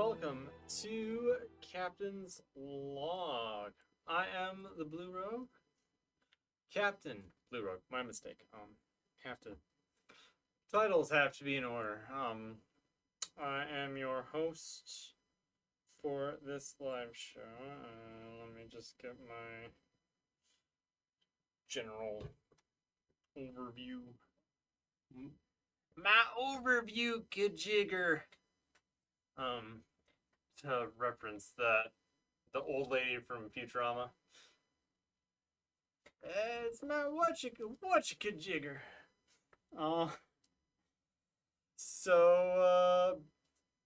welcome to Captain's Log. I am the Blue Rogue. Captain Blue Rogue, my mistake. Titles have to be in order. I am your host for this live show. Let me just get my general overview. My overview, good jigger. To reference the old lady from Futurama. It's my whatcha-jigger.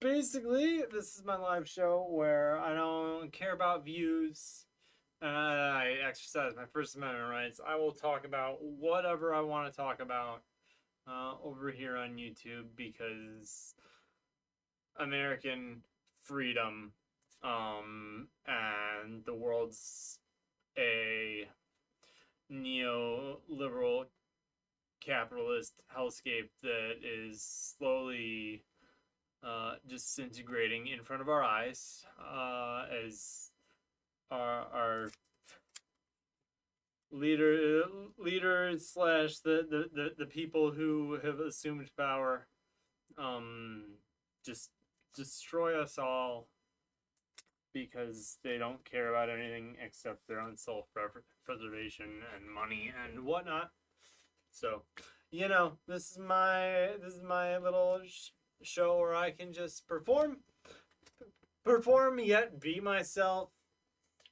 Basically, this is my live show where I don't care about views. I exercise my First Amendment rights. I will talk about whatever I want to talk about over here on YouTube because American freedom and the world's a neoliberal capitalist hellscape that is slowly disintegrating in front of our eyes as our leaders slash the people who have assumed power just destroy us all because they don't care about anything except their own self-preservation and money and whatnot. So, this is my little show where I can just perform yet be myself,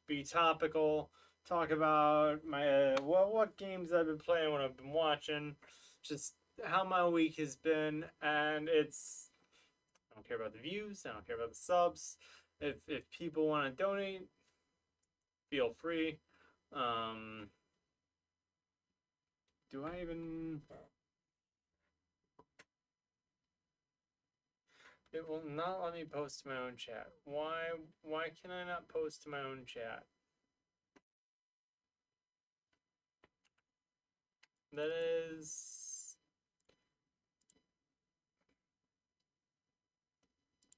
be topical, talk about my what games I've been playing, what I've been watching, just how my week has been, and I don't care about the views. I don't care about the subs. If people want to donate, feel free. Do I even? It will not let me post to my own chat. Why can I not post to my own chat? That is.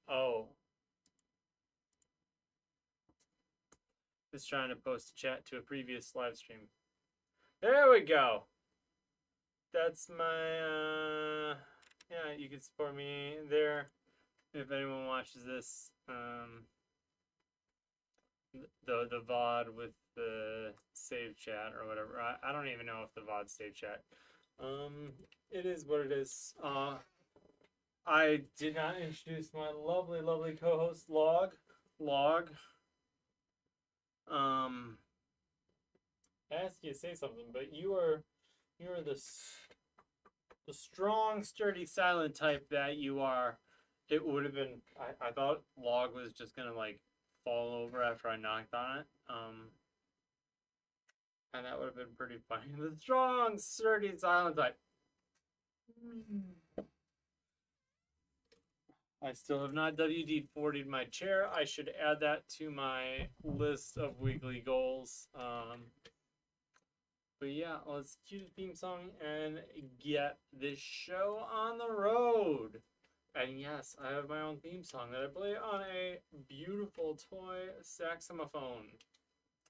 Oh. Just trying to post a chat to a previous live stream. There we go. That's my, yeah, you can support me there if anyone watches this. The VOD with the save chat or whatever. I don't even know if the VOD save chat. It is what it is. I did not introduce my lovely co-host Log. I asked you to say something, but you are the strong, sturdy, silent type that you are. It would have been. I thought Log was just gonna like fall over after I knocked on it. And that would have been pretty funny. The strong, sturdy, silent type. I still have not WD-40'd my chair. I should add that to my list of weekly goals. But yeah, let's cue the theme song and get this show on the road. And yes, I have my own theme song that I play on a beautiful toy saxophone.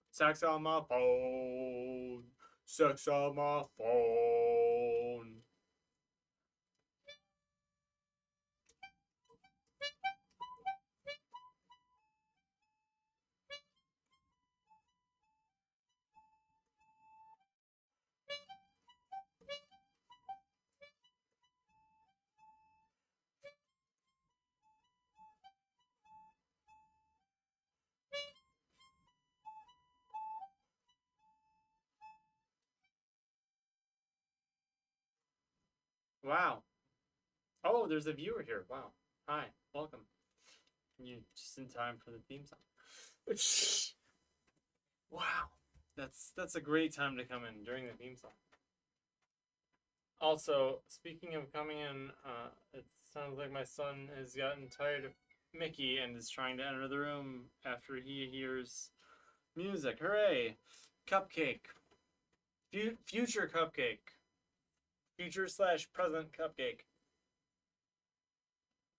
Saxophone. Wow. Oh, there's a viewer here. Wow. Hi. Welcome. You're just in time for the theme song. Wow. That's a great time to come in during the theme song. Also, speaking of coming in, it sounds like my son has gotten tired of Mickey and is trying to enter the room after he hears music. Hooray! Cupcake. Future cupcake. Future/present cupcake.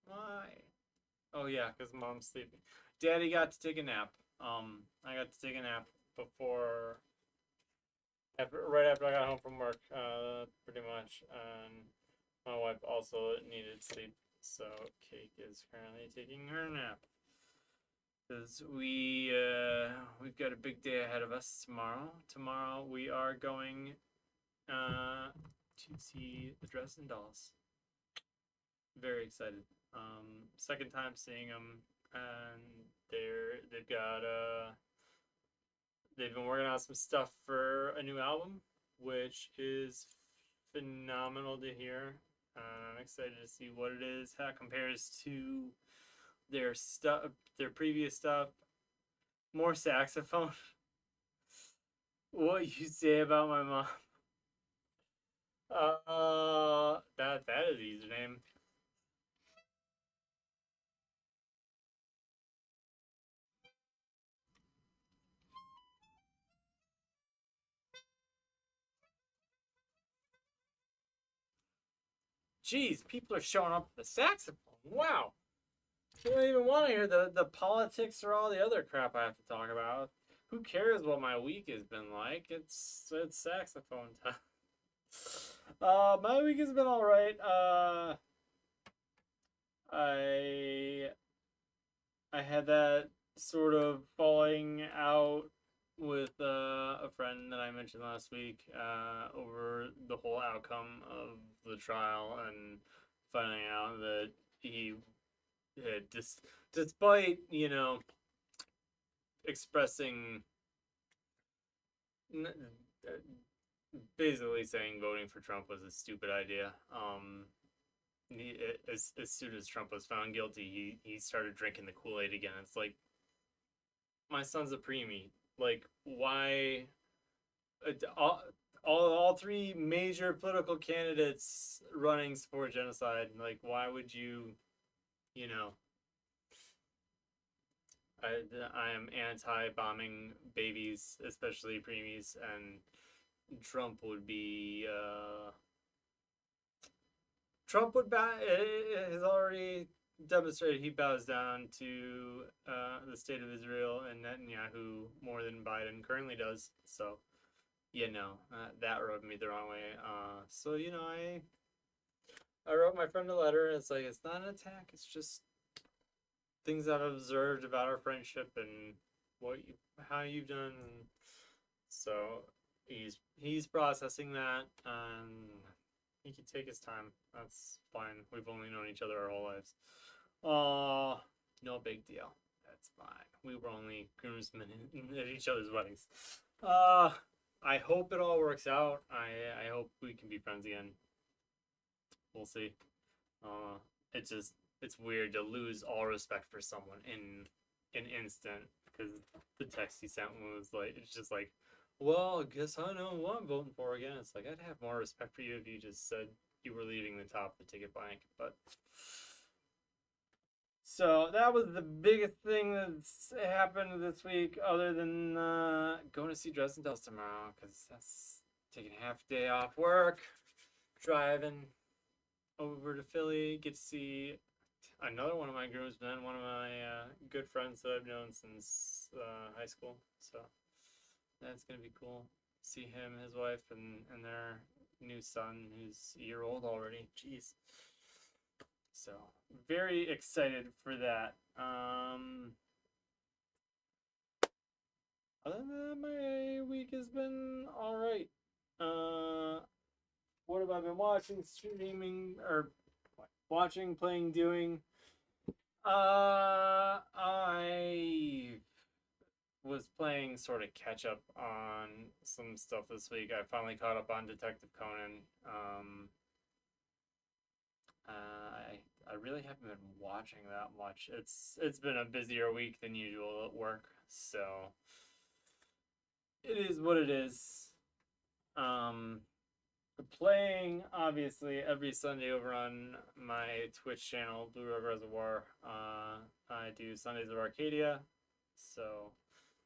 Why? Oh yeah, because mom's sleeping. Daddy got to take a nap. I got to take a nap before, right after I got home from work. Pretty much. And my wife also needed sleep, so Cake is currently taking her nap. Because we've got a big day ahead of us tomorrow. Tomorrow we are going to see the Dresden Dolls. Very excited. Second time seeing them, and they've been working on some stuff for a new album, which is phenomenal to hear. I'm excited to see what it is, how it compares to their stuff, their previous stuff. More saxophone. What you say about my mom? That is the username. Jeez, people are showing up for the saxophone. Wow. I don't even want to hear the politics or all the other crap I have to talk about. Who cares what my week has been like? It's saxophone time. My week has been all right. I I had that sort of falling out with a friend that I mentioned last week over the whole outcome of the trial and finding out that he had despite expressing basically saying voting for Trump was a stupid idea. As soon as Trump was found guilty, he started drinking the Kool-Aid again. It's like, my son's a preemie. Like, why? All three major political candidates running support genocide. Like, why would you? You know, I am anti-bombing babies, especially preemies, and Trump would be. Trump would has already demonstrated he bows down to the state of Israel and Netanyahu more than Biden currently does. So, that rubbed me the wrong way. So I wrote my friend a letter. And it's like, it's not an attack. It's just things I've observed about our friendship and how you've done. So he's processing that, and he can take his time. That's fine. We've only known each other our whole lives. No big deal. That's fine. We were only groomsmen at each other's weddings. I hope it all works out. I hope we can be friends again. We'll see. It's weird to lose all respect for someone in an instant, because the text he sent was like, it's just like, well, I guess I know who I'm voting for again. It's like, I'd have more respect for you if you just said you were leaving the top of the ticket blank. But so that was the biggest thing that's happened this week, other than going to see Dresden Dolls tomorrow, because that's taking half a day off work, driving over to Philly, get to see another one of my groomsmen, one of my good friends that I've known since high school. So that's gonna be cool. See him, his wife, and their new son, who's a year old already. Jeez. So very excited for that. Other than that, my week has been all right. What have I been watching, streaming, or watching, playing, doing? I was playing sort of catch up on some stuff this week. I finally caught up on Detective Conan. I really haven't been watching that much. It's been a busier week than usual at work, so it is what it is. Playing obviously every Sunday over on my Twitch channel, Blue Road Reservoir. I do Sundays of Arcadia, so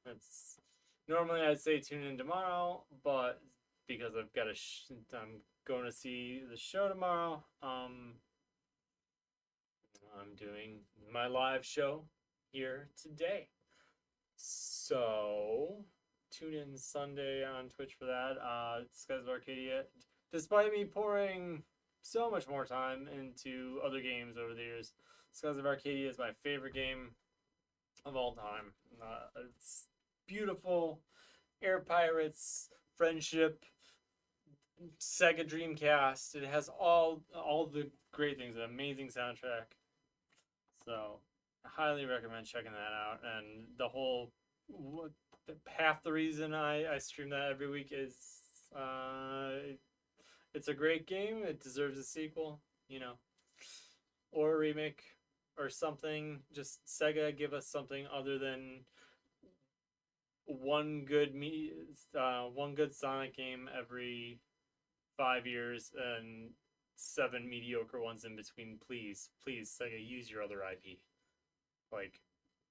it's normally I'd say tune in tomorrow, but because I've got I'm going to see the show tomorrow. I'm doing my live show here today. So tune in Sunday on Twitch for that. Skies of Arcadia. Despite me pouring so much more time into other games over the years, Skies of Arcadia is my favorite game of all time. It's beautiful. Air pirates, friendship, Sega Dreamcast. It has all the great things. An amazing soundtrack. So I highly recommend checking that out. And the whole half the reason I stream that every week is it's a great game. It deserves a sequel, you know, or a remake or something. Just Sega, give us something other than one good Sonic game every 5 years and 7 mediocre ones in between. Please, Sega, use your other IP. Like,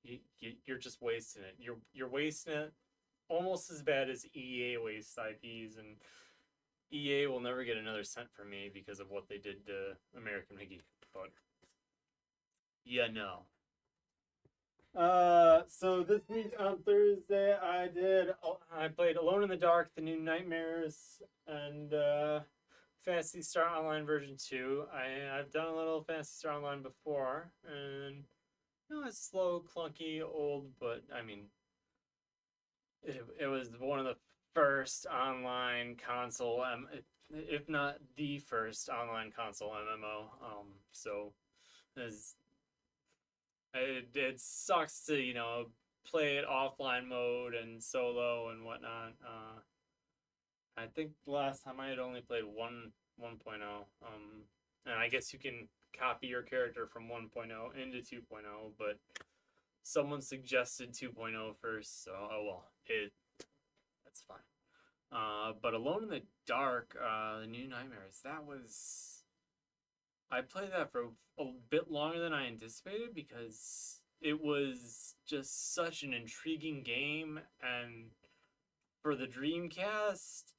you're just wasting it. You're wasting it almost as bad as EA wastes IPs, and EA will never get another cent from me because of what they did to American Mickey. But yeah, no. So this week on Thursday, I played Alone in the Dark, the new Nightmares, and Phantasy Star Online version 2. I've done a little Phantasy Star Online before, and it's slow, clunky, old, but I mean, it was one of the first online console, if not the first online console MMO. So it sucks to play it offline mode and solo and whatnot. I think the last time I had only played 1.0. And I guess you can copy your character from 1.0 into 2.0, but someone suggested 2.0 first, so oh well, that's fine. But Alone in the Dark, the new Nightmares, I played that for a bit longer than I anticipated because it was just such an intriguing game, and for the Dreamcast,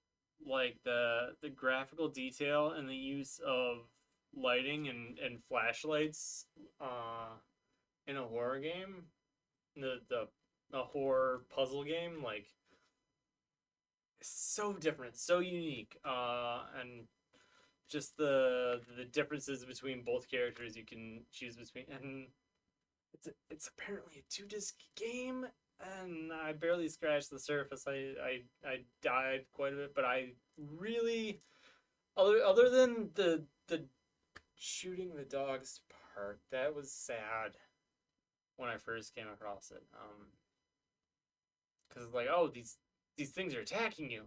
like the graphical detail and the use of lighting and flashlights in a horror game, the horror puzzle game, like, so different, so unique, and just the differences between both characters you can choose between, and it's apparently a 2-disc game, and I barely scratched the surface. I died quite a bit, but I really, other than the shooting the dogs part, that was sad when I first came across it. Because like, oh, these things are attacking you.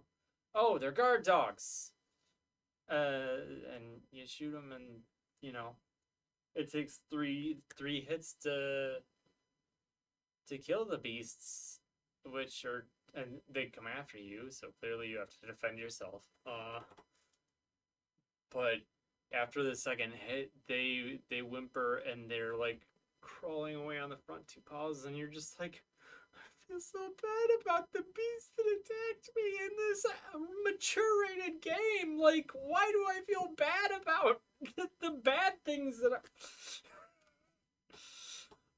Oh, they're guard dogs. And you shoot them, and it takes three hits to kill the beasts, and they come after you, so clearly you have to defend yourself. But after the second hit, they whimper, and they're like crawling away on the front two paws, and you're just like, I feel so bad about the beast that attacked me in this mature rated game. Like, why do I feel bad about the bad things that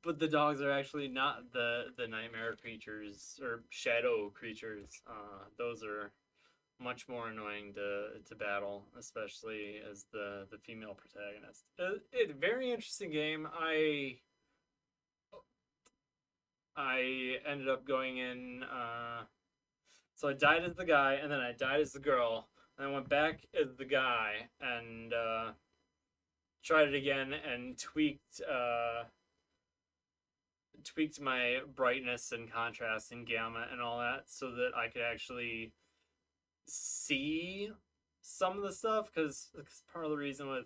But the dogs are actually not the nightmare creatures or shadow creatures. Those are much more annoying to battle, especially as the female protagonist. It's a very interesting game. I ended up going in, so I died as the guy, and then I died as the girl, and I went back as the guy, and tried it again, and tweaked my brightness and contrast and gamma and all that so that I could actually see some of the stuff, because part of the reason with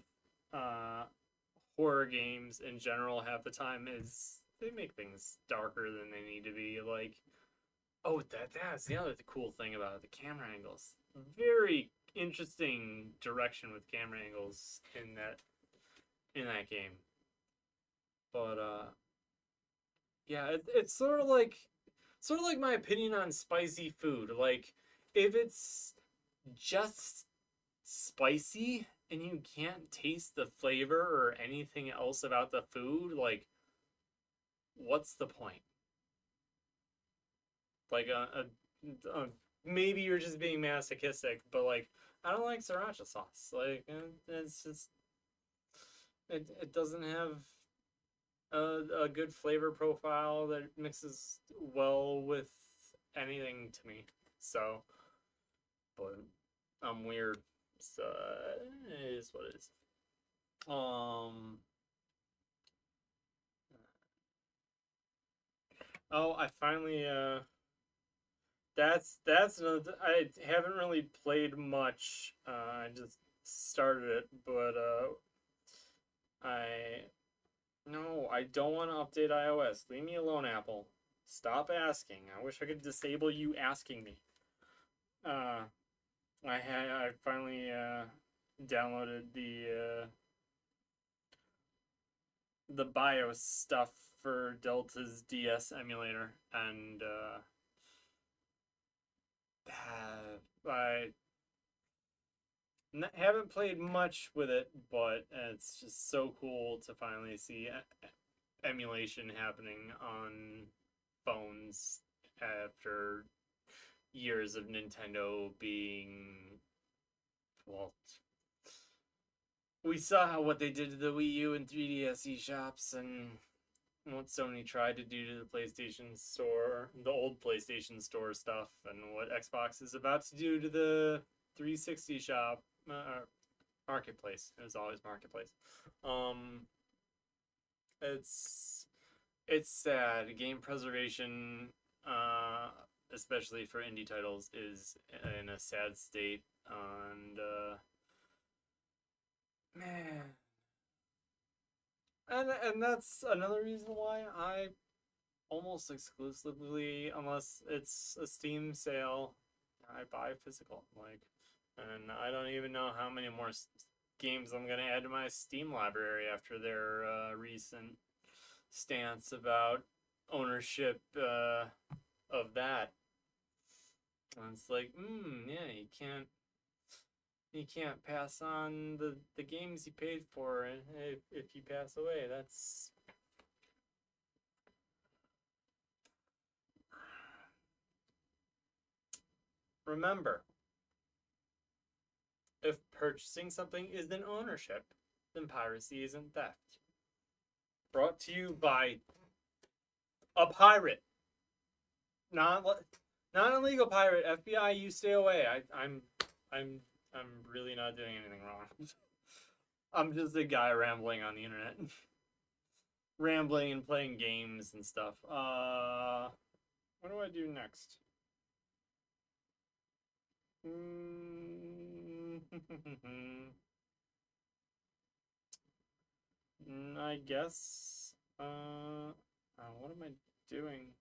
horror games in general half the time is they make things darker than they need to be. Like, oh, that's the other cool thing about it, the camera angles. Very interesting direction with camera angles in that game. But yeah, it's sort of like my opinion on spicy food. Like, if it's just spicy and you can't taste the flavor or anything else about the food, like, what's the point? Like, maybe you're just being masochistic, but like, I don't like sriracha sauce. Like, it's just it doesn't have a good flavor profile that mixes well with anything to me. So, but I'm weird. So it is what it is. Oh, I finally that's another. I haven't really played much. I just started it, but I no, I don't want to update iOS. Leave me alone, Apple. Stop asking. I wish I could disable you asking me. Uh, I finally downloaded the BIOS stuff for Delta's DS emulator, and I haven't played much with it, but it's just so cool to finally see emulation happening on phones after years of Nintendo being, well, we saw what they did to the Wii U and 3DS eShops, and what Sony tried to do to the PlayStation Store, the old PlayStation Store stuff, and what Xbox is about to do to the 360 shop, marketplace. It was always marketplace. It's it's sad. Game preservation, especially for indie titles, is in a sad state, and man, and that's another reason why I almost exclusively, unless it's a Steam sale, I buy physical. Like, and I don't even know how many more games I'm gonna add to my Steam library after their recent stance about ownership of that. And it's like, yeah, you can't pass on the games you paid for if you pass away. That's remember, if purchasing something isn't ownership, then piracy isn't theft. Brought to you by a pirate, not not a legal pirate. FBI, you stay away. I'm really not doing anything wrong. I'm just a guy rambling on the internet, rambling and playing games and stuff. What do I do next? I guess. What am I doing?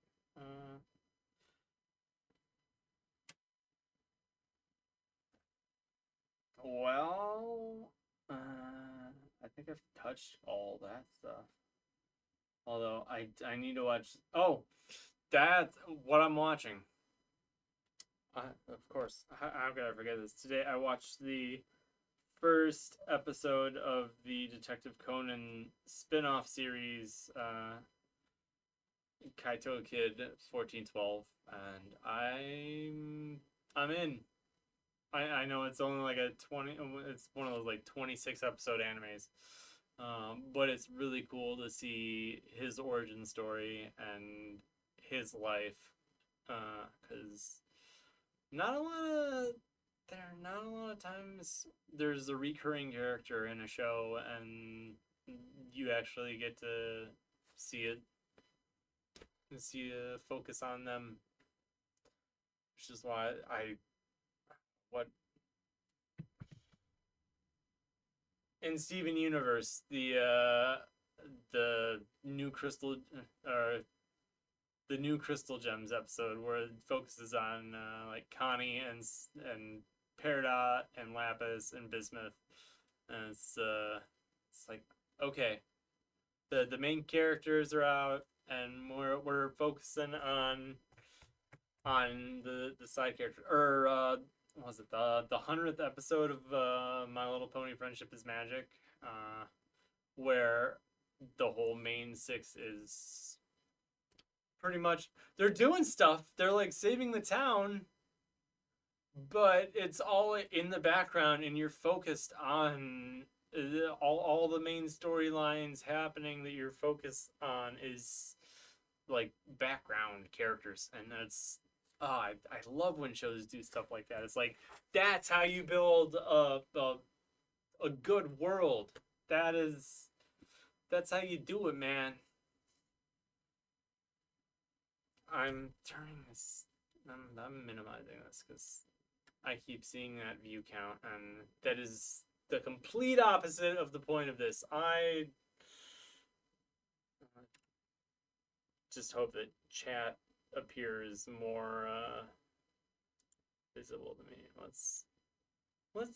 Well, I think I've touched all that stuff. Although I need to watch. Oh, that's what I'm watching. Of course, how could I forget this? Today I watched the first episode of the Detective Conan spin-off series, Kaito Kid 1412, and I'm in. I know it's only like a 20. It's one of those like 26 episode animes, but it's really cool to see his origin story and his life, because not a lot of there are not a lot of times there's a recurring character in a show and you actually get to see it, see a focus on them, which is why I what in Steven Universe the new crystal or the new Crystal Gems episode where it focuses on like Connie and Peridot and Lapis and Bismuth, and it's like, okay, the main characters are out, and we're focusing on the side character, or was it the 100th episode of My Little Pony Friendship is Magic, where the whole main six is pretty much they're doing stuff. They're like saving the town, but it's all in the background, and you're focused on all the main storylines happening. That you're focused on is like background characters, and that's I love when shows do stuff like that. It's like that's how you build a good world. That's how you do it, man. I'm turning this. I'm minimizing this because I keep seeing that view count, and that is the complete opposite of the point of this. I just hope that chat appears more visible to me. Let's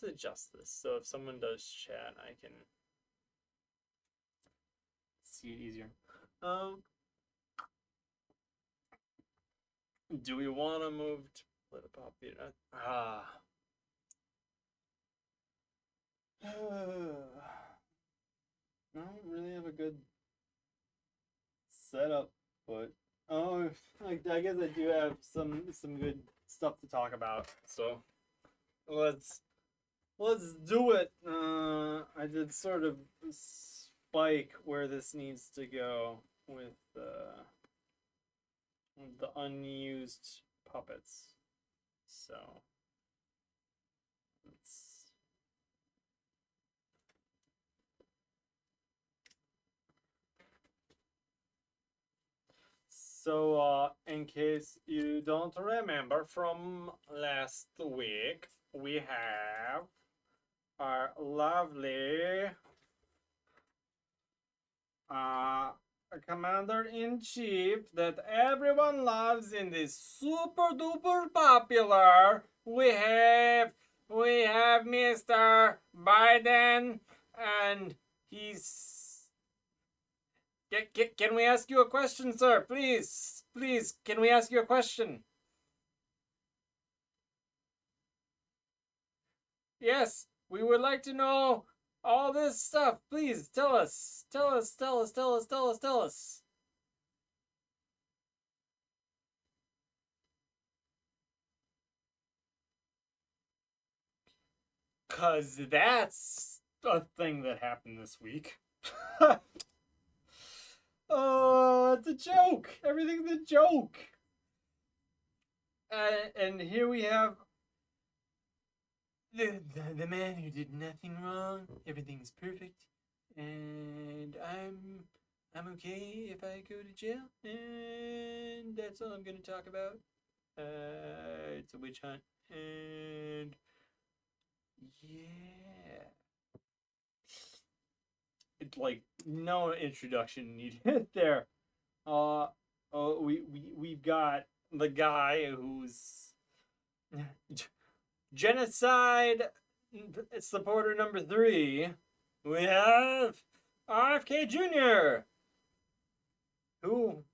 adjust this so if someone does chat, I can see it easier. Do we want to move to let it pop? I don't really have a good setup, but I guess I do have some good stuff to talk about. So let's do it. I did sort of spike where this needs to go with the unused puppets. So let's. So, in case you don't remember from last week, we have our lovely Commander-in-Chief that everyone loves and is super duper popular. We have Mr. Biden, and he's. Can we ask you a question, sir? Please, can we ask you a question? Yes, we would like to know all this stuff. Please, tell us. Tell us. 'Cause that's a thing that happened this week. Oh, it's a joke. Everything's a joke. And here we have the man who did nothing wrong. Everything's perfect, and I'm okay if I go to jail. And that's all I'm gonna talk about. It's a witch hunt, and yeah. It's like no introduction needed there. We've got the guy who's genocide supporter number 3. We have RFK Jr., who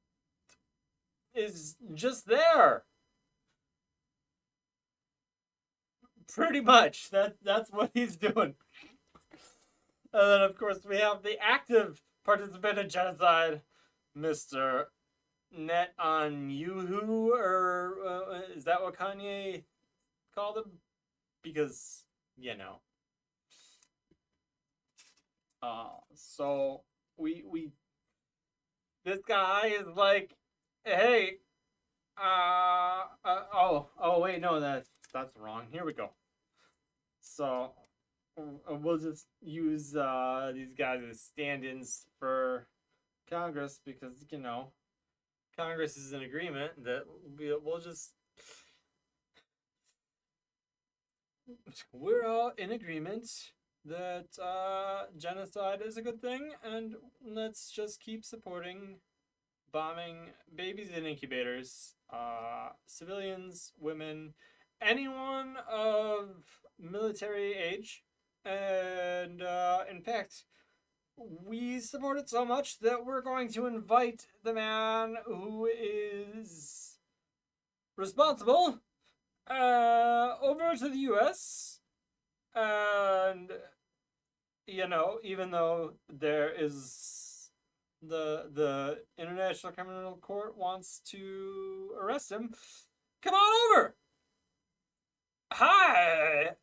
is just there. Pretty much. That's what he's doing. And then, of course, we have the active participant in genocide, Mr. Netanyahu, or is that what Kanye called him? Because, you know. So this guy is like, hey, wait, no, that's wrong. Here we go. So we'll just use these guys as stand-ins for Congress because, you know, Congress is in agreement that we'll just... We're all in agreement that genocide is a good thing, and let's just keep supporting bombing babies in incubators, civilians, women, anyone of military age. And in fact, we support it so much that we're going to invite the man who is responsible over to the U.S. and even though there is the International Criminal Court wants to arrest him, come on over. Hi.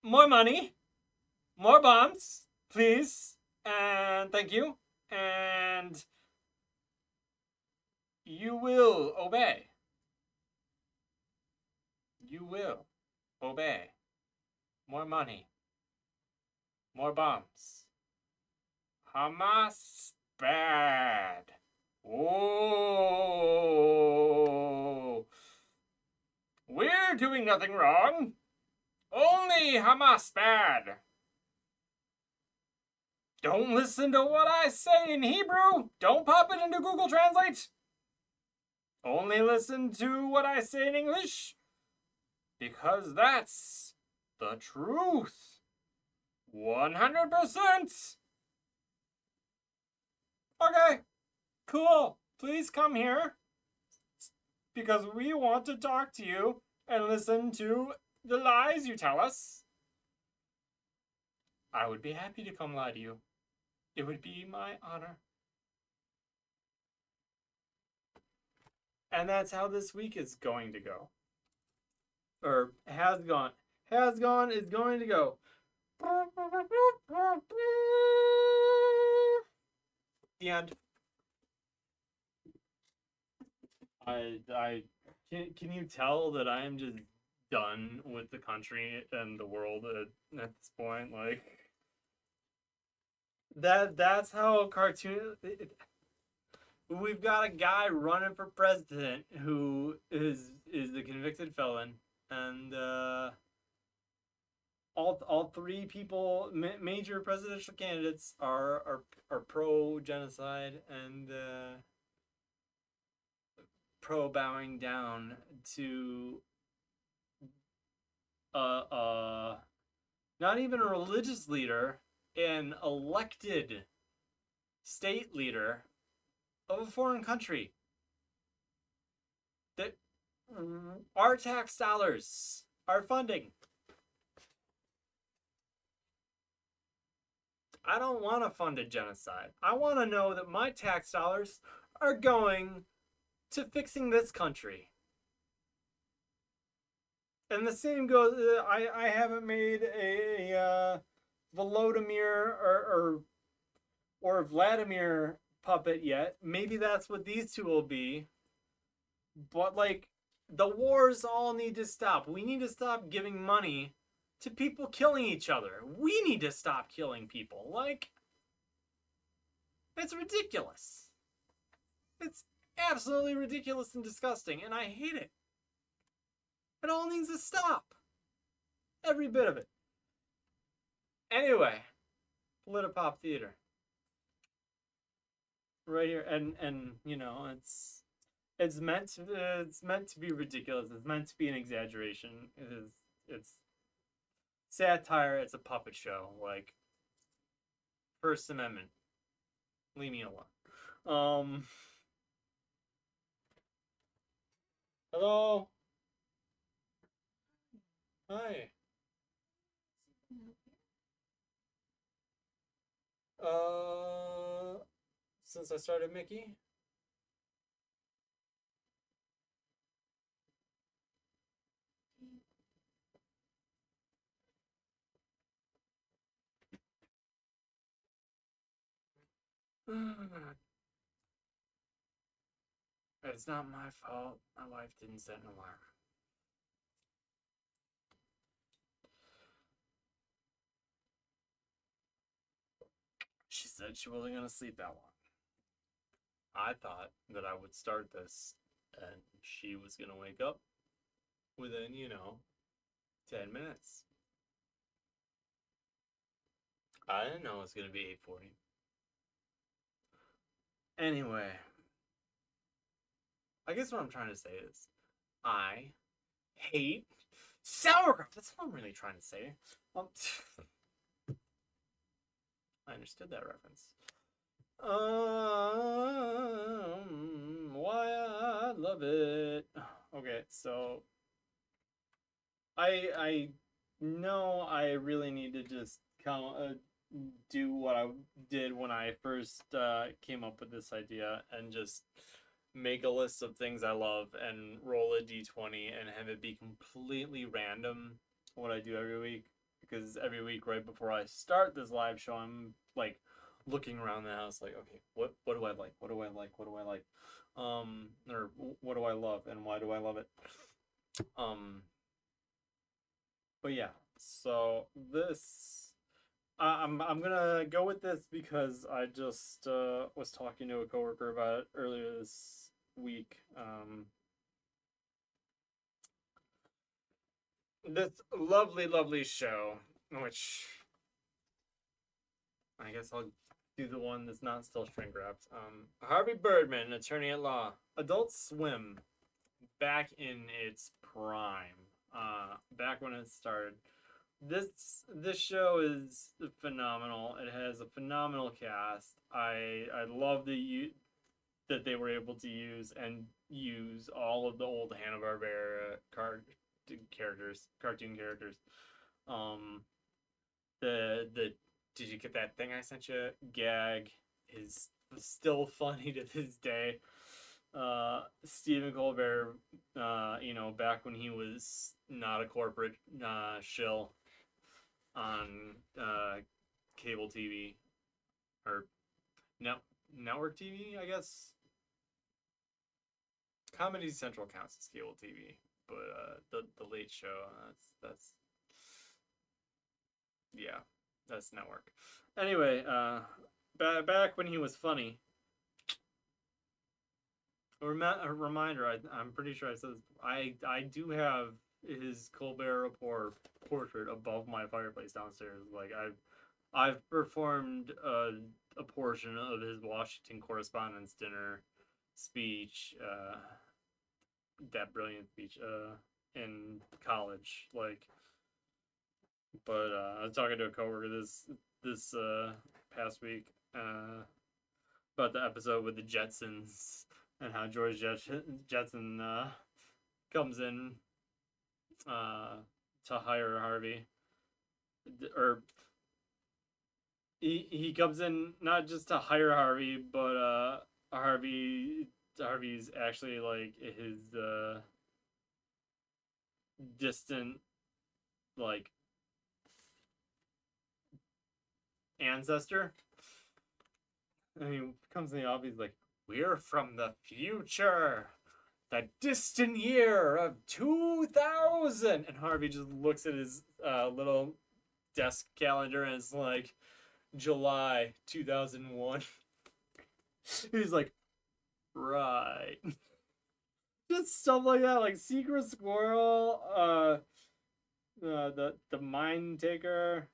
More money, more bombs, please, and thank you, and you will obey. You will obey. More money. More bombs. Hamas bad. Oh. We're doing nothing wrong. Only Hamas bad. Don't listen to what I say in Hebrew. Don't pop it into Google Translate. Only listen to what I say in English. Because that's the truth. 100%. Okay, cool. Please come here. Because we want to talk to you and listen to the lies you tell us. I would be happy to come lie to you. It would be my honor. And that's how this week is going to go. Or has gone. Has gone, is going to go. The end. Can you tell that I am just done with the country and the world at this point? Like that's how cartoon. We've got a guy running for president who is a convicted felon, and all three people, major presidential candidates, are pro genocide and pro bowing down to not even a religious leader, an elected state leader of a foreign country that our tax dollars are funding. I don't want to fund a genocide. I want to know that my tax dollars are going to fixing this country. And the same goes. I haven't made a Volodymyr or Vladimir puppet yet. Maybe that's what these two will be. But like, the wars all need to stop. We need to stop giving money to people killing each other. We need to stop killing people. Like, it's ridiculous. It's absolutely ridiculous and disgusting, and I hate it. It all needs to stop. Every bit of it. Anyway, Politipop Theater. Right here, and you know, it's meant to be ridiculous. It's meant to be an exaggeration. It's satire. It's a puppet show. Like, First Amendment. Leave me alone. Hello. Hi. Since I started Mickey. It's not my fault. My wife didn't set an alarm. She said she wasn't gonna sleep that long. I thought that I would start this and she was gonna wake up within, 10 minutes. I didn't know it was gonna be 8:40. Anyway, I guess what I'm trying to say is I hate sauerkraut. That's what I'm really trying to say. I understood that reference. why I love it. Okay, so I know I really need to just do what I did when I first came up with this idea and just make a list of things I love and roll a d20 and have it be completely random what I do every week. Because every week right before I start this live show, I'm like looking around the house like, okay, what do I like? What do I like? What do I like? Or what do I love and why do I love it? But yeah, so this I'm gonna go with this because I just was talking to a coworker about it earlier this week. This lovely show, which I guess I'll do the one that's not still shrink wrapped. Harvey Birdman, attorney at law, Adult Swim, back in its prime. Back when it started. This show is phenomenal. It has a phenomenal cast. I love that they were able to use all of the old Hanna-Barbera cartoon characters. The did you get that thing I sent you? Gag is still funny to this day. Stephen Colbert, back when he was not a corporate shill on cable TV or network TV, I guess. Comedy Central counts as cable TV, but the Late Show, that's yeah, that's network. Anyway, back when he was funny. A reminder, I'm pretty sure I said this, I do have his Colbert Report portrait above my fireplace downstairs. Like I've performed a portion of his Washington Correspondence Dinner speech, that brilliant speech, in college. Like, but I was talking to a coworker this past week about the episode with the Jetsons and how George Jetson comes in to hire Harvey, or he comes in not just to hire Harvey, but Harvey's actually like his distant like ancestor. I mean, comes in the office like, we're from the future, the distant year of 2000. And Harvey just looks at his little desk calendar and it's like July 2001. He's like, right. Just stuff like that, like Secret Squirrel, the Mind Taker.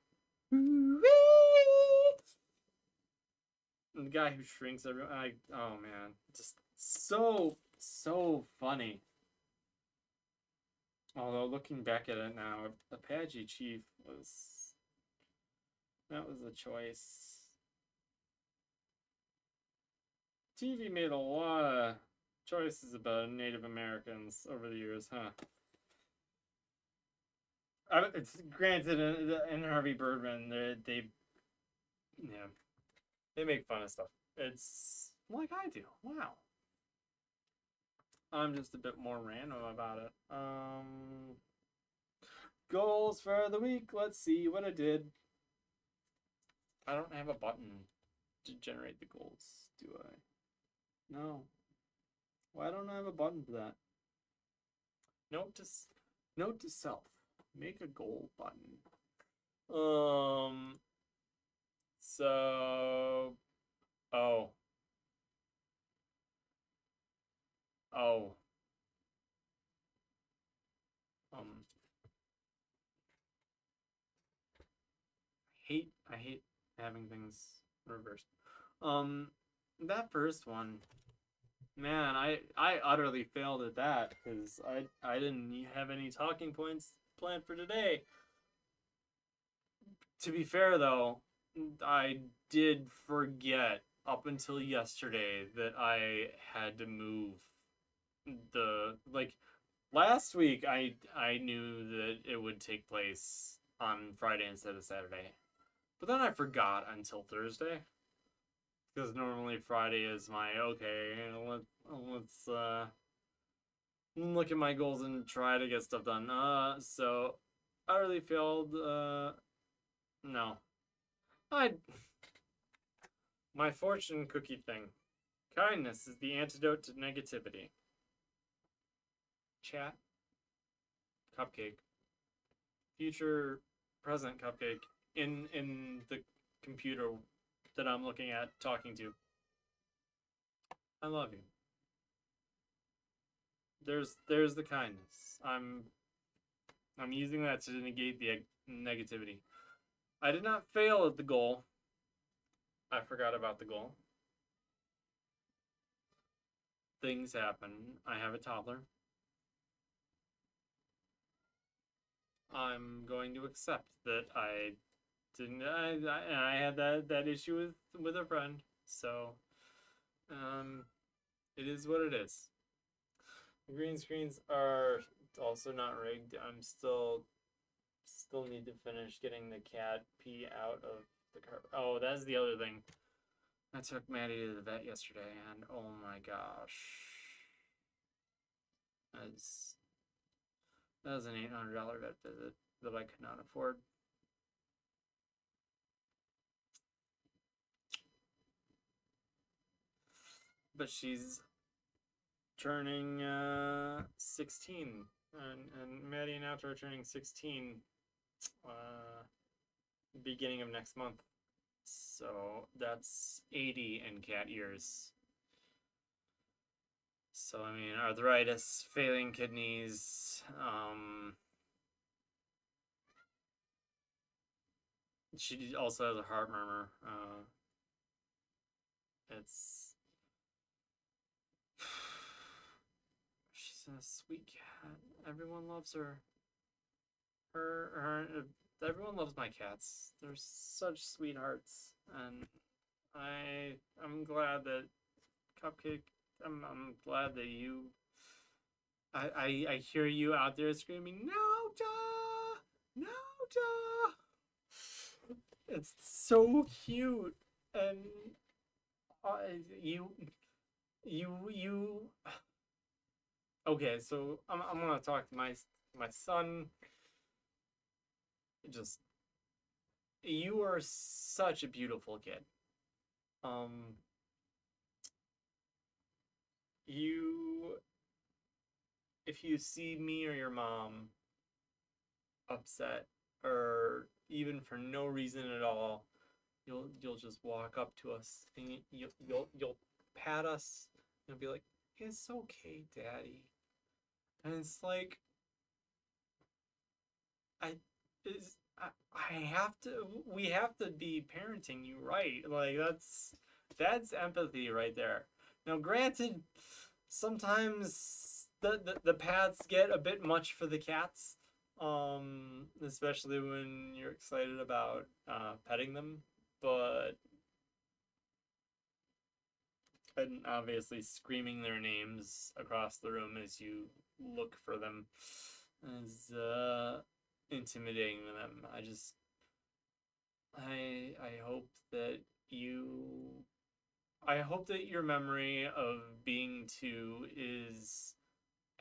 And the guy who shrinks everyone. Oh man, just so funny. Although looking back at it now, Apache Chief was a choice. TV made a lot of choices about Native Americans over the years, huh? It's granted in Harvey Birdman, they make fun of stuff. It's like I do. Wow. I'm just a bit more random about it. Goals for the week. Let's see what I did. I don't have a button to generate the goals, do I? No. Why don't I have a button for that? Note to self. Make a goal button. So I hate having things reversed. That first one, man, I utterly failed at that because I didn't have any talking points planned for today. To be fair though, I did forget up until yesterday that I had to move the like last week I knew that it would take place on Friday instead of Saturday. But then I forgot until Thursday. Because normally Friday is my okay, let's look at my goals and try to get stuff done. So I really failed. No, I my fortune cookie thing. Kindness is the antidote to negativity. Chat, cupcake, future, present cupcake in the computer that I'm looking at, talking to. I love you. There's the kindness. I'm using that to negate the negativity. I did not fail at the goal. I forgot about the goal. Things happen. I have a toddler. I'm going to accept that I didn't. I had that issue with a friend. So, it is what it is. The green screens are also not rigged. I'm still need to finish getting the cat pee out of the car. Oh, that's the other thing. I took Maddie to the vet yesterday, and oh my gosh, that was an $800 vet visit that I could not afford. But she's turning 16, and Maddie and Alter are turning 16 beginning of next month. So that's 80 in cat years. So I mean, arthritis, failing kidneys, she also has a heart murmur. It's she's a sweet cat. Everyone loves her. Everyone loves my cats. They're such sweethearts, and I'm glad that Cupcake. I'm glad that you. I hear you out there screaming, "No, duh! No, duh!" It's so cute, and you. Okay, so I'm gonna talk to my son. Just you are such a beautiful kid. Um, you if you see me or your mom upset or even for no reason at all, you'll just walk up to us and you'll pat us and be like, "It's okay, Daddy." And it's like I is I have to we have to be parenting you right. Like that's empathy right there. Now granted, sometimes the pats get a bit much for the cats. Especially when you're excited about petting them. But and obviously screaming their names across the room as you look for them is intimidating them. I hope that you I hope that your memory of being two is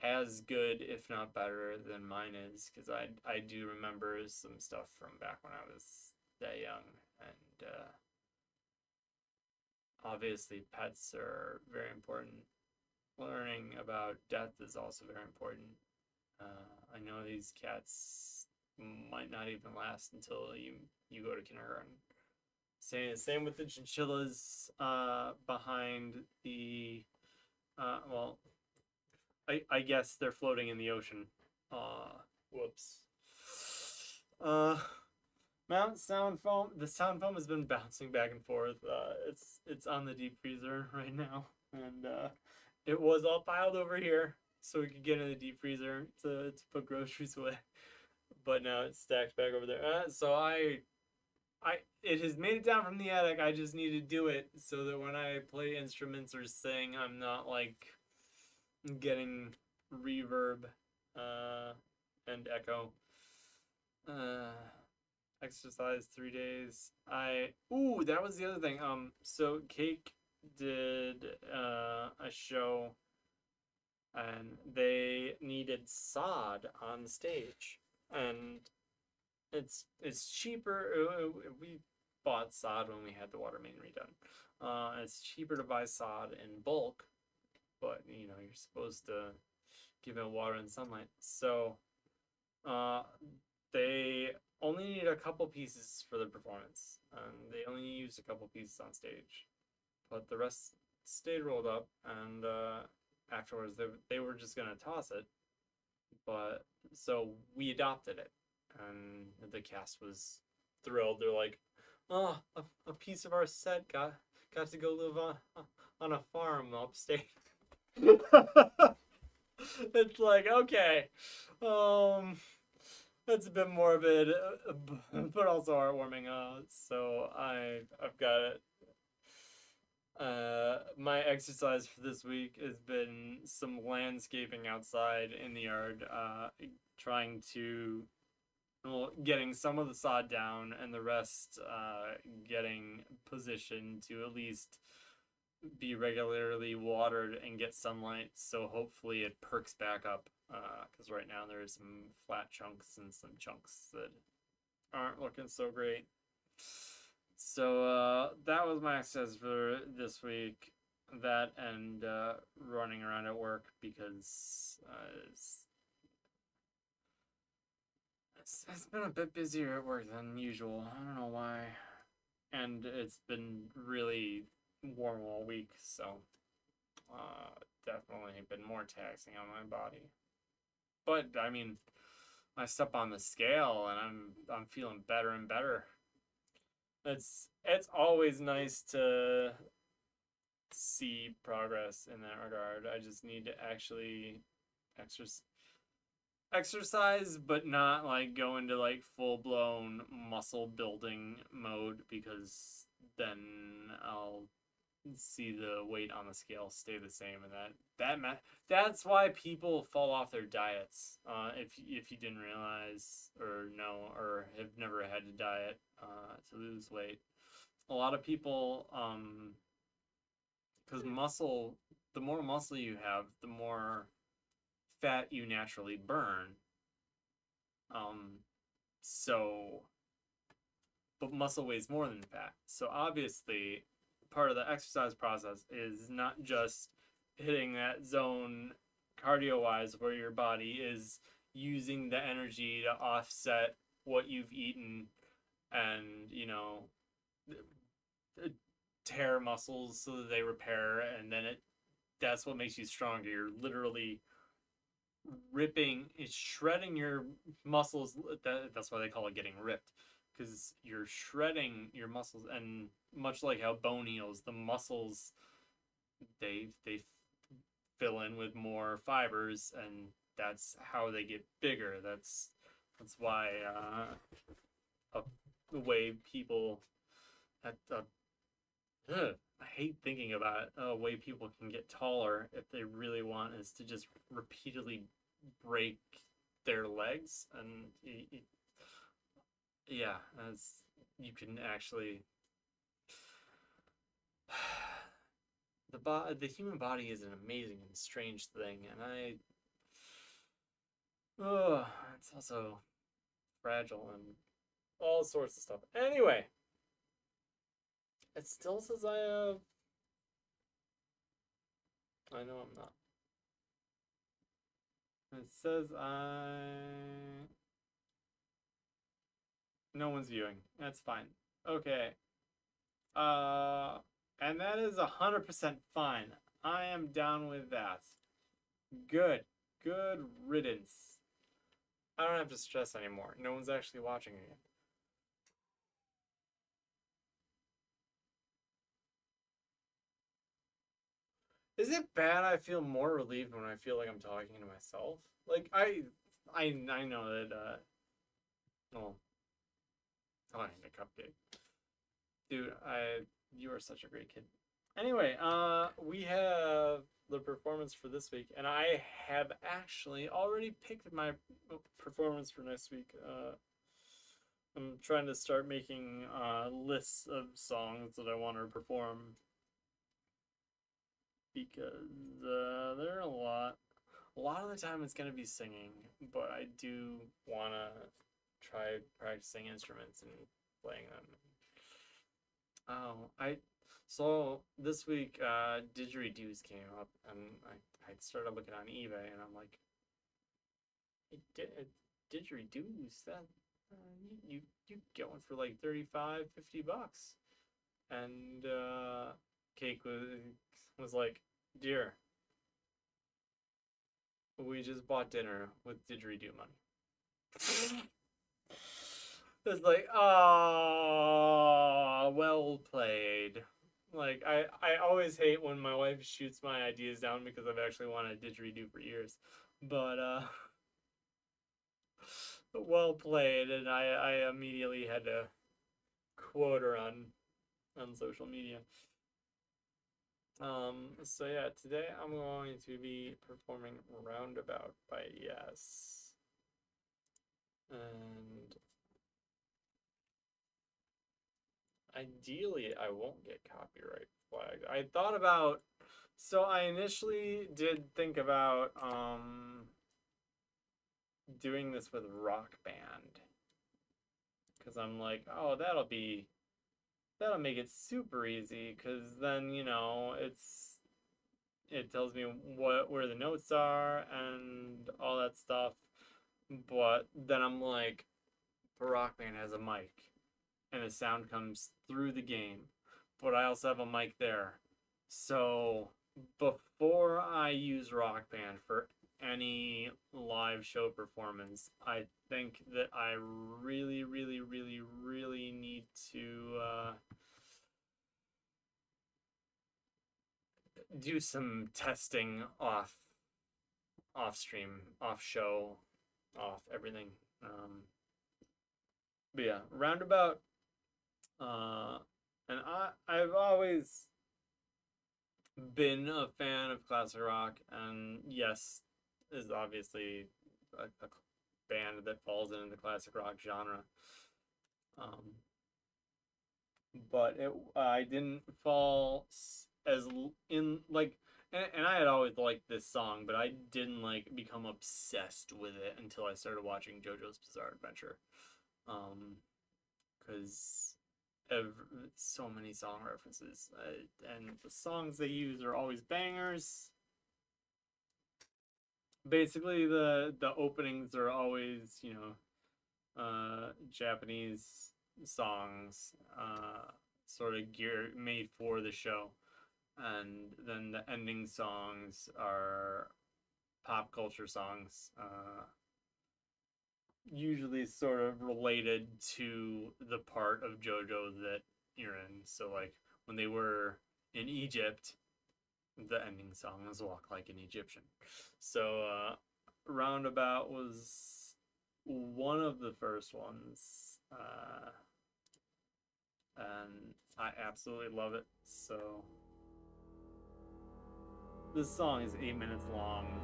as good, if not better, than mine is, because I do remember some stuff from back when I was that young, and obviously pets are very important. Learning about death is also very important. I know these cats might not even last until you go to kindergarten. Same with the chinchillas behind the well, I guess they're floating in the ocean. Whoops. Mount sound foam. The sound foam has been bouncing back and forth. It's on the deep freezer right now, and it was all piled over here so we could get in the deep freezer to put groceries away. But now it's stacked back over there. So it has made it down from the attic. I just need to do it so that when I play instruments or sing, I'm not like getting reverb and echo. Uh, Exercise 3 days. That was the other thing. So Cake did a show and they needed sod on stage, and it's cheaper. We bought sod when we had the water main redone. It's cheaper to buy sod in bulk, but you're supposed to give it water and sunlight. So uh, they only need a couple pieces for the performance, and they only used a couple pieces on stage, but the rest stayed rolled up. And afterwards, they were just gonna toss it, but so we adopted it, and the cast was thrilled. They're like, "Oh, a piece of our set got to go live on a farm upstate." It's like, okay, um, that's a bit morbid, but also heartwarming. So I've got it. My exercise for this week has been some landscaping outside in the yard. Trying to, well, getting some of the sod down and the rest getting positioned to at least be regularly watered and get sunlight, so hopefully it perks back up, because right now there is some flat chunks and some chunks that aren't looking so great. So that was my exercise for this week. That and running around at work, because it's been a bit busier at work than usual. I don't know why. And it's been really warm all week, so definitely been more taxing on my body. But I mean, I step on the scale and I'm feeling better and better. It's always nice to see progress in that regard. I just need to actually exercise, but not like go into like full blown muscle building mode, because then I'll see the weight on the scale stay the same, and that's why people fall off their diets. If you didn't realize or know or have never had to diet to lose weight, a lot of people, because the more muscle you have, the more fat you naturally burn. So, but muscle weighs more than fat. So obviously, part of the exercise process is not just hitting that zone cardio-wise where your body is using the energy to offset what you've eaten, and tear muscles so that they repair, and then that's what makes you stronger. You're literally shredding your muscles. That's why they call it getting ripped, because you're shredding your muscles. And much like how bone heals, the muscles, they fill in with more fibers, and that's how they get bigger. That's why the way people I hate thinking about it. A way people can get taller if they really want is to just repeatedly break their legs, and yeah, as you can actually the human body is an amazing and strange thing, and it's also fragile and all sorts of stuff. Anyway, it still says I know I'm not. It says no one's viewing. That's fine. Okay. And that is 100% fine. I am down with that. Good. Good riddance. I don't have to stress anymore. No one's actually watching again. Is it bad I feel more relieved when I feel like I'm talking to myself? Like I know that well, talking to Cupcake. Dude, you are such a great kid. Anyway, we have the performance for this week, and I have actually already picked my performance for next week. I'm trying to start making lists of songs that I want to perform because there are a lot. A lot of the time it's gonna be singing, but I do wanna try practicing instruments and playing them. So this week didgeridoos came up, and I started looking on eBay, and I'm like, hey, didgeridoos, that you get one for like 35, $50, and Cake was like, dear, we just bought dinner with didgeridoo money. It's like, oh, well played. Like, I always hate when my wife shoots my ideas down because I've actually wanted a didgeridoo for years. But, well played, and I immediately had to quote her on social media. So yeah, today I'm going to be performing Roundabout by Yes. And ideally, I won't get copyright flagged. I thought about, so I initially did think about doing this with Rock Band, because I'm like, oh, that'll make it super easy, because then, you know, it tells me where the notes are and all that stuff. But then I'm like, Rock Band has a mic, and the sound comes through the game, but I also have a mic there. So before I use Rock Band for any live show performance, I think that I really, really, really, really need to do some testing off stream, off show, off everything. But yeah, Roundabout. And I've always been a fan of classic rock, and Yes is obviously a band that falls into the classic rock genre. But I didn't fall as in like, and I had always liked this song, but I didn't like become obsessed with it until I started watching JoJo's Bizarre Adventure. Because so many song references, and the songs they use are always bangers. Basically, the openings are always, you know, Japanese songs, sort of made for the show, and then the ending songs are pop culture songs, usually sort of related to the part of JoJo that you're in. So like when they were in Egypt, the ending song was Walk Like an Egyptian. So Roundabout was one of the first ones, and I absolutely love it. So this song is 8 minutes long.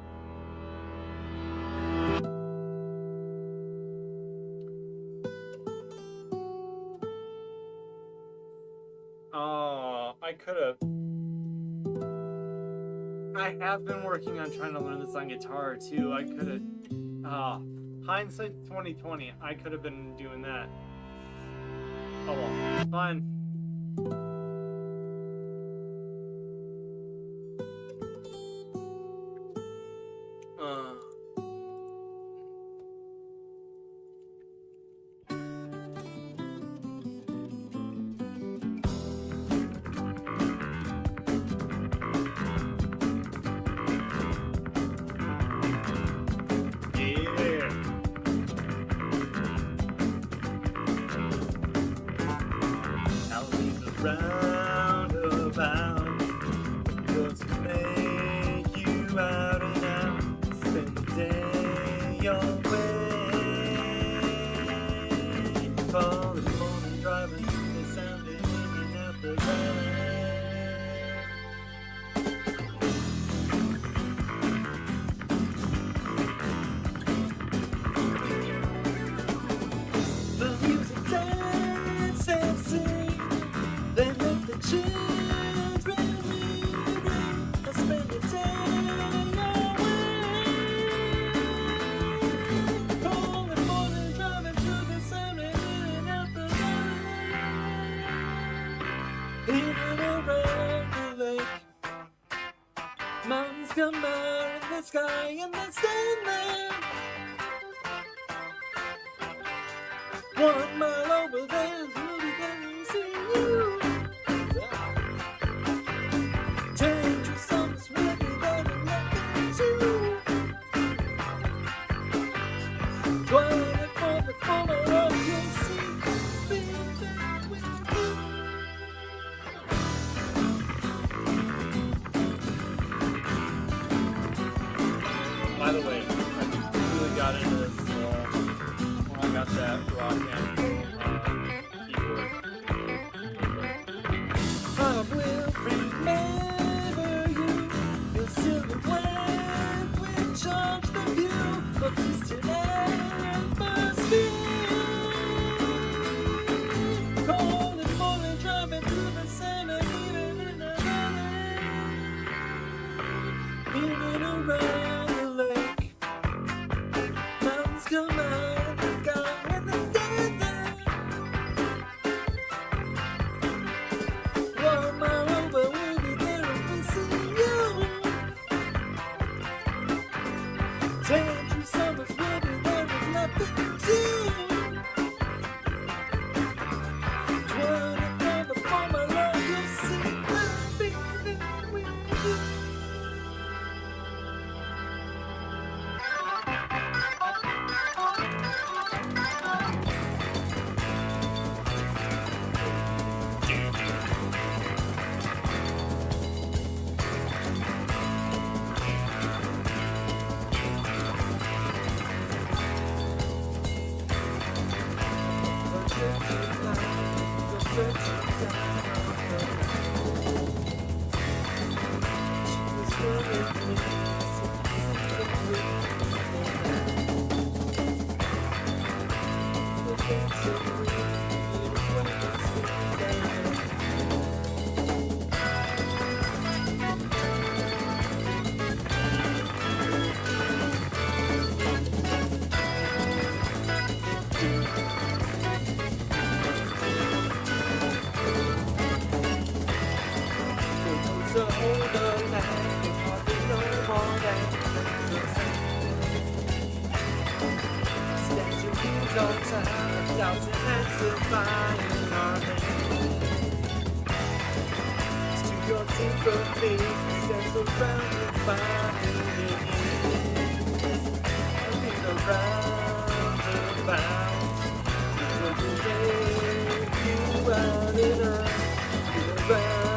Oh, I have been working on trying to learn this on guitar too. I could have, hindsight 2020, I could have been doing that. Oh well, fine. Roundabout, just to make you out and out, spend the day your way, fall the corner. In and around the lake, mountains come out of the sky and they stand there. 1 mile over there's really getting to you. Change your summer's weather, then nothing to. 24 the corner of your sea. Be there with you. By the way, I really got into this when I got that rock and keyboard. I will remember you, your silhouette will charge the view of distant atmosphere. Calling, falling, driving through the sand and even in the valley. In and around the lake, mountains come out of the sky and they stand there. 1 mile over, we'll be there if we see you. Change your summers, we'll be there with nothing to do. 24 the former love, you'll see. I'll be there with you. So hold the line, you hardly know more than the same. Stand your wings on time, 1,000 answers flying our hands. To your sympathy, stand surrounded by the in the roundabout. Will you make you out and out? Around.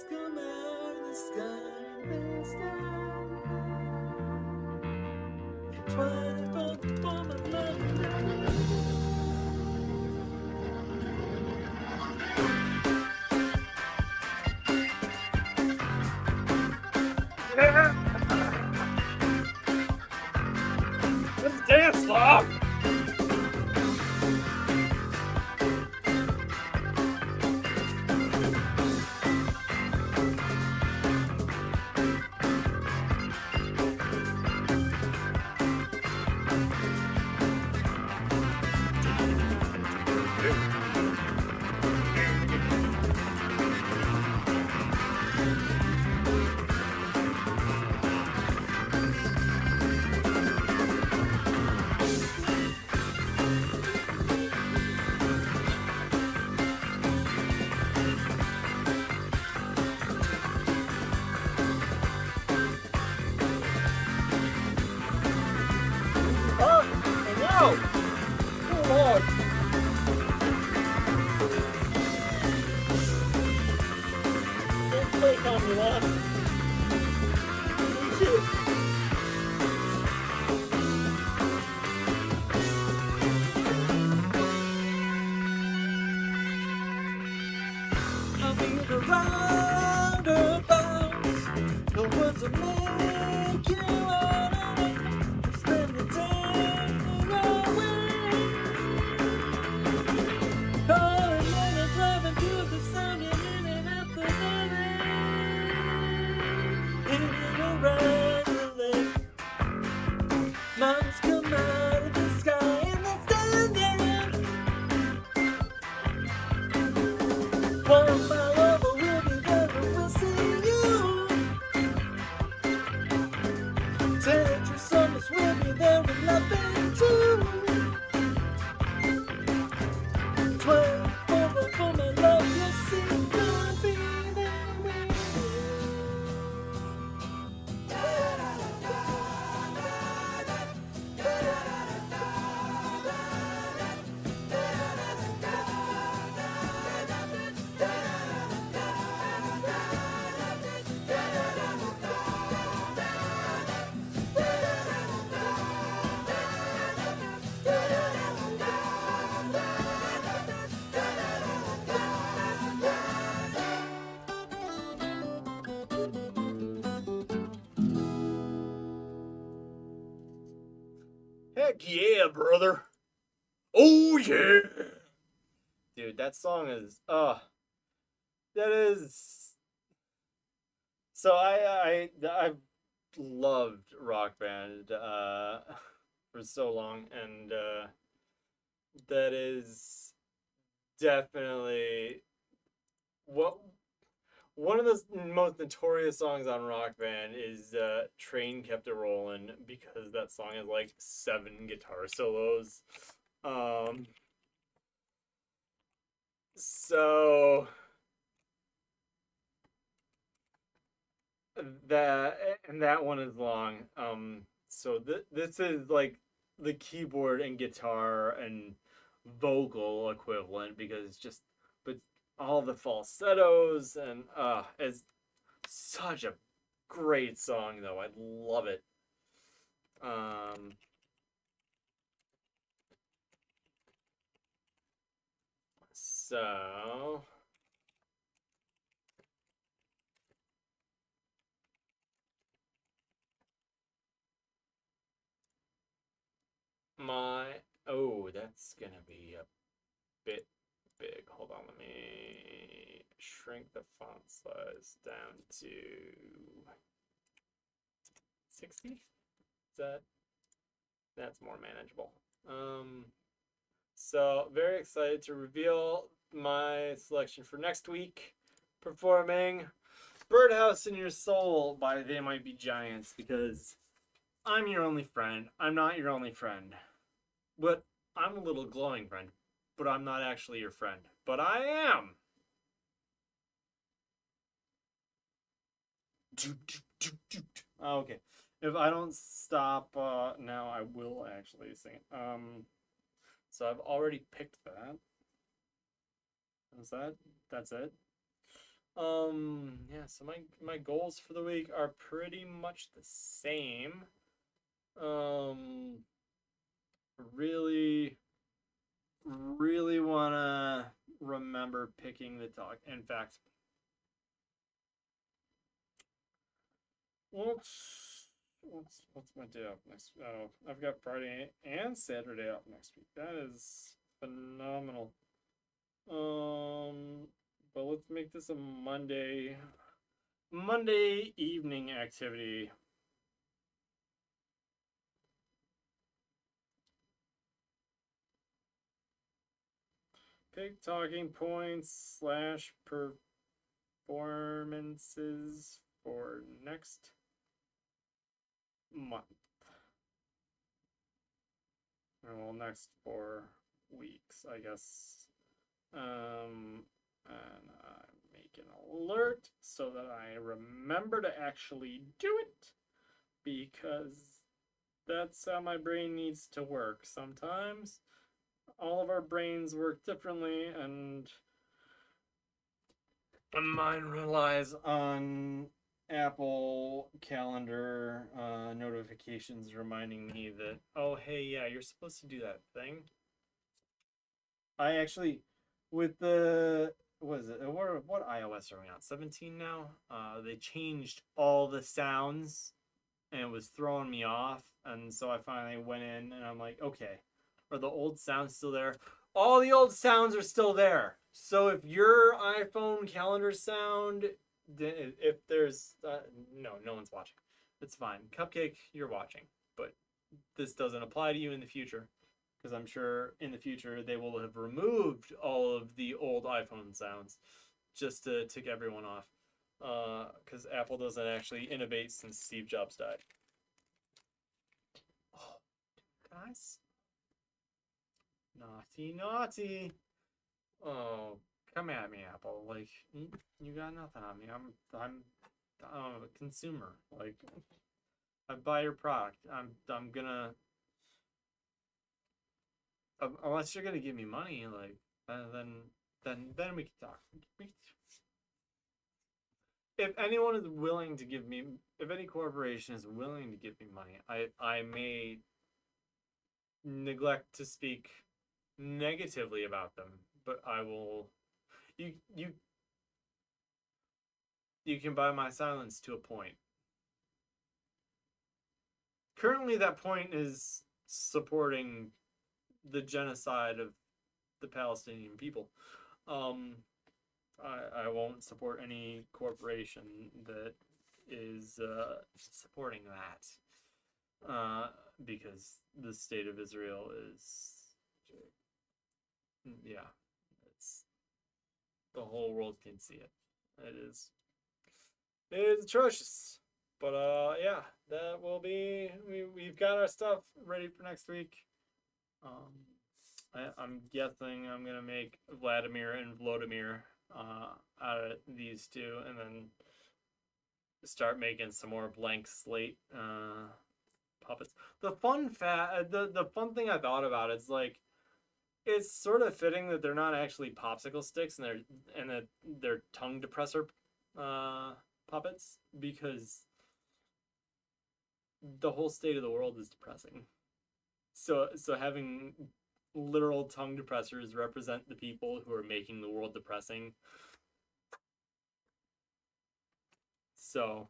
Come out of the sky, the sky. 24 for my love. Let's dance, Slob! Formula. I'll be the roundabouts. The words will make you wanna spend the day away. Calling when I'm driving through the sun and in and out the valley. Hitting around the lake. Mountains come out of the sky and they're standing. 1 mile over, we'll be there and we'll see you. 10 extra summers, we'll be there with nothing too. 12 over for my love, you'll see I'll be there with you. Heck yeah, brother. Oh yeah. Dude, that song is that is so I've loved Rock Band for so long, and that is definitely what one of the most notorious songs on Rock Band is Train Kept It Rollin', because that song has like 7 guitar solos. So that one is long. So this is like the keyboard and guitar and vocal equivalent, because it's just but all the falsettos, and it's such a great song though. I love it. So that's gonna be a bit big. Hold on, let me shrink the font size down to 60. That's more manageable. So very excited to reveal my selection for next week, performing Birdhouse in Your Soul by They Might Be Giants, because I'm your only friend. I'm not your only friend. But I'm a little glowing friend. But I'm not actually your friend. But I am. Okay. If I don't stop now, I will actually sing it. So I've already picked that. Is that? That's it. Yeah, so my goals for the week are pretty much the same. Really wanna remember picking the talk. In fact, what's my day off next? Oh, I've got Friday and Saturday off next week. That is phenomenal. But let's make this a Monday evening activity. Pick talking points / performances for next month. Well, next 4 weeks, I guess. And I make an alert so that I remember to actually do it, because that's how my brain needs to work. Sometimes all of our brains work differently, and Mine relies on Apple Calendar notifications reminding me that, oh, hey, yeah, you're supposed to do that thing. I actually, with the, what is it? What iOS are we on? 17 now? They changed all the sounds and it was throwing me off. And so I finally went in and I'm like, okay, are the old sounds still there? All the old sounds are still there. So if your iPhone calendar sound, if there's, no one's watching. It's fine. Cupcake, you're watching. But this doesn't apply to you in the future. Because I'm sure in the future they will have removed all of the old iPhone sounds just to tick everyone off. Because Apple doesn't actually innovate since Steve Jobs died. Oh, guys. Naughty, naughty. Oh, come at me, Apple. Like, you got nothing on me. I'm a consumer. Like, I buy your product. I'm gonna, unless you're gonna give me money, like, then we can talk. If anyone is willing to give me, if any corporation is willing to give me money, I may neglect to speak negatively about them, but I will. You you you can buy my silence to a point. Currently, that point is supporting the genocide of the Palestinian people. Um, I won't support any corporation that is supporting that because the state of Israel is, yeah, it's the whole world can see it. It is atrocious. But yeah, that will be we've got our stuff ready for next week. I'm guessing I'm gonna make Vladimir and Vladimir out of these two, and then start making some more blank slate puppets. The fun thing I thought about is like it's sort of fitting that they're not actually popsicle sticks and that they're tongue depressor puppets because the whole state of the world is depressing. So having literal tongue depressors represent the people who are making the world depressing. So,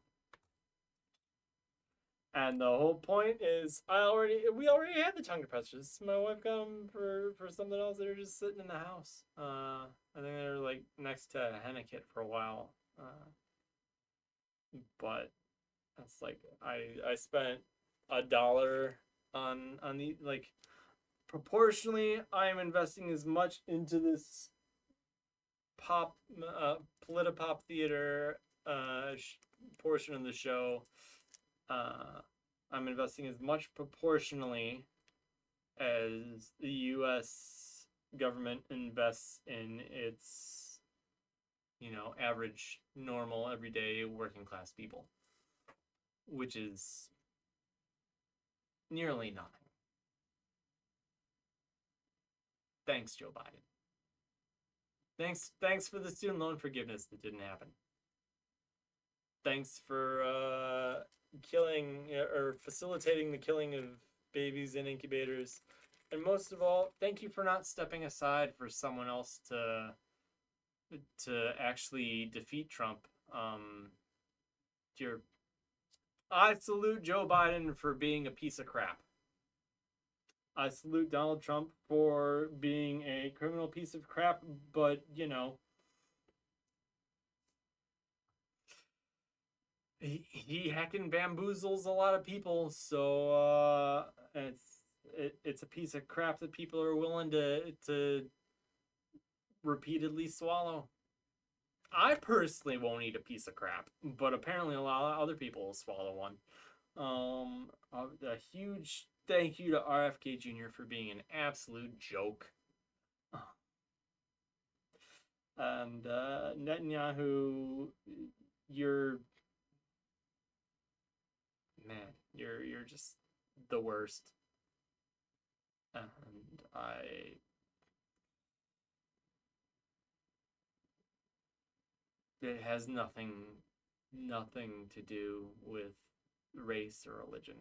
and the whole point is we already had the tongue depressors. My wife got them for something else. They're just sitting in the house. I think they're like next to a henna kit for a while. But that's like I spent $1 on the like proportionally I am investing as much into this pop politipop theater portion of the show. I'm investing as much proportionally as the US government invests in its, average, normal, everyday working class people, which is nearly nothing. Thanks, Joe Biden. Thanks for the student loan forgiveness that didn't happen. Thanks for killing or facilitating the killing of babies in incubators. And most of all, thank you for not stepping aside for someone else to actually defeat Trump. I salute Joe Biden for being a piece of crap. I salute Donald Trump for being a criminal piece of crap, but he heckin' bamboozles a lot of people, so it's a piece of crap that people are willing to repeatedly swallow. I personally won't eat a piece of crap, but apparently a lot of other people will swallow one. A huge thank you to RFK Jr. for being an absolute joke. And Netanyahu, you're just the worst. And it has nothing to do with race or religion.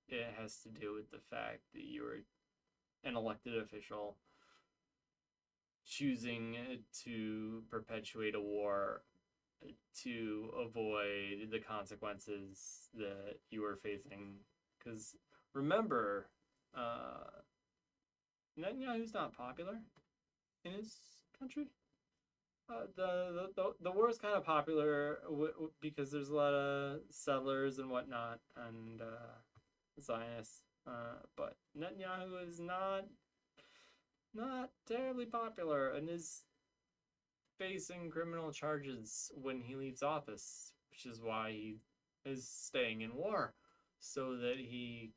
It has to do with the fact that you're an elected official choosing to perpetuate a war to avoid the consequences that you are facing. Because remember, Netanyahu's not popular in his country. The war is kind of popular because there's a lot of settlers and whatnot and Zionists, but Netanyahu is not terribly popular and is facing criminal charges when he leaves office, which is why he is staying in war, so that he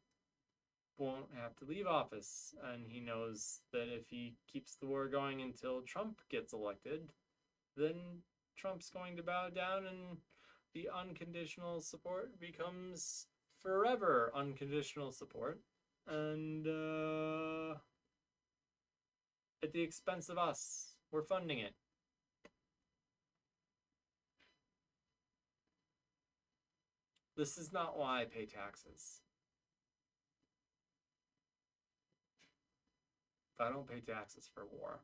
won't have to leave office. And he knows that if he keeps the war going until Trump gets elected, then Trump's going to bow down and the unconditional support becomes forever unconditional support. And at the expense of us, we're funding it. This is not why I pay taxes. I don't pay taxes for war.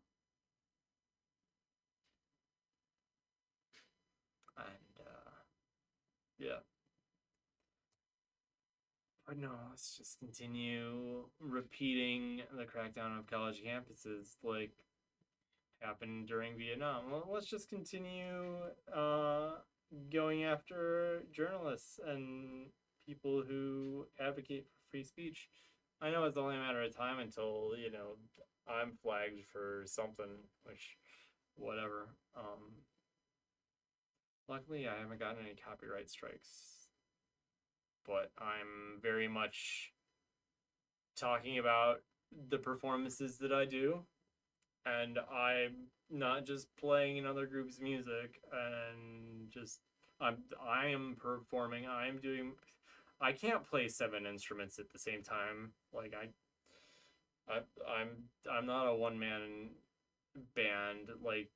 And yeah. But no, let's just continue repeating the crackdown of college campuses like happened during Vietnam. Well, let's just continue going after journalists and people who advocate for free speech. I know it's only a matter of time until, I'm flagged for something, which, whatever. Luckily, I haven't gotten any copyright strikes, but I'm very much talking about the performances that I do, and I'm not just playing another group's music and just I am performing. I can't play 7 instruments at the same time. Like I'm not a one-man band. Like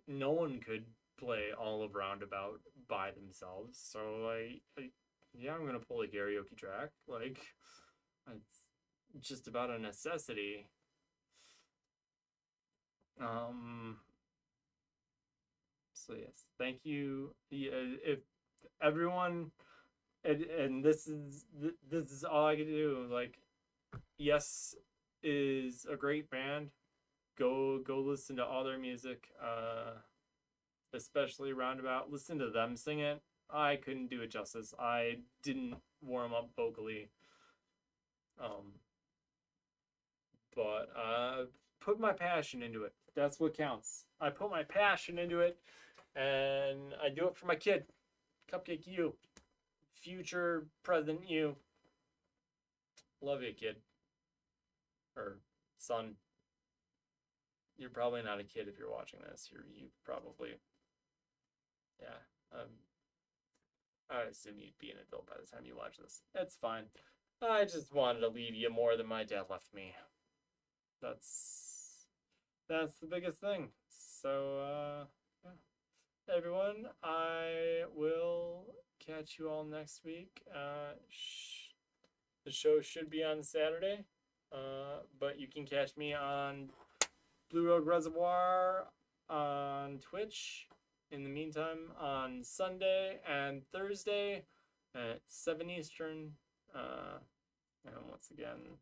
no one could play all of Roundabout by themselves. So yeah, I'm gonna pull a karaoke track. Like it's just about a necessity. So yes, thank you. Yeah, if everyone, and this is all I can do. Like, Yes is a great band. Go listen to all their music. Especially Roundabout. Listen to them sing it. I couldn't do it justice. I didn't warm up vocally. But put my passion into it. That's what counts. I put my passion into it, and I do it for my kid, Cupcake you, future present you. Love you, kid. Or son. You're probably not a kid if you're watching this. You probably, yeah. I assume you'd be an adult by the time you watch this. It's fine. I just wanted to leave you more than my dad left me. That's the biggest thing. So yeah. Everyone, I will catch you all next week. The show should be on Saturday, but you can catch me on Blue Road Reservoir on Twitch. In the meantime, on Sunday and Thursday at 7 Eastern. And once again,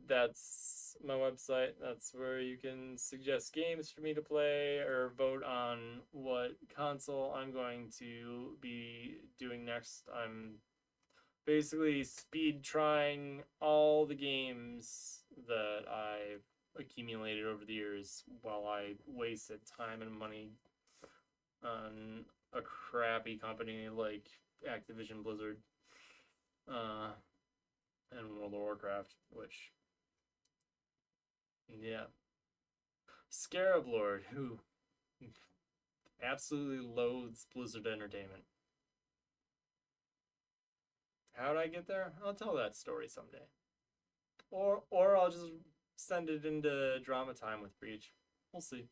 that's my website. That's where you can suggest games for me to play or vote on what console I'm going to be doing next. I'm basically speed trying all the games that I've accumulated over the years while I wasted time and money on a crappy company like Activision Blizzard and World of Warcraft, which, yeah. Scarab Lord, who absolutely loathes Blizzard Entertainment. How'd I get there? I'll tell that story someday. Or I'll just send it into drama time with Breach. We'll see.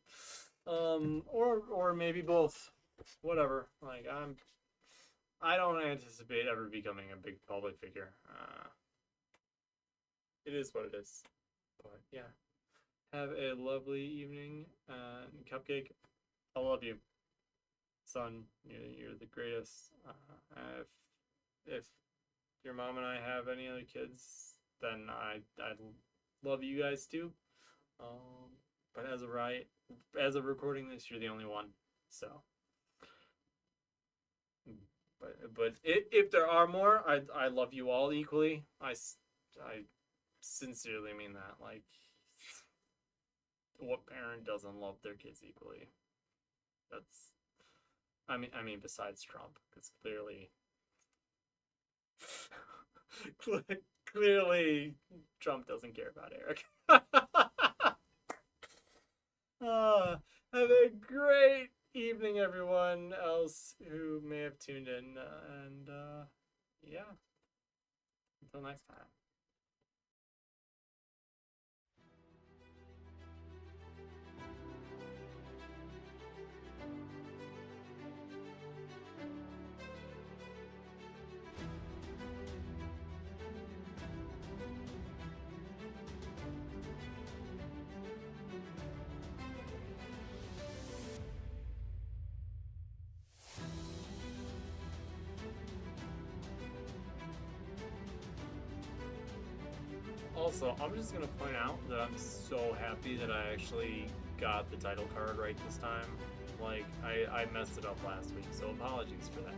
Or maybe both. Whatever. Like I don't anticipate ever becoming a big public figure. It is what it is. But yeah, have a lovely evening. Cupcake, I love you, son. You're the greatest. If your mom and I have any other kids, then I love you guys too. But as of recording this, you're the only one. So, but if there are more, I love you all equally. I sincerely mean that. Like, what parent doesn't love their kids equally? That's I mean besides Trump, because clearly Trump doesn't care about Eric. Have a great evening, everyone else who may have tuned in, and yeah, until next time. Also, I'm just gonna point out that I'm so happy that I actually got the title card right this time. Like, I messed it up last week, so apologies for that.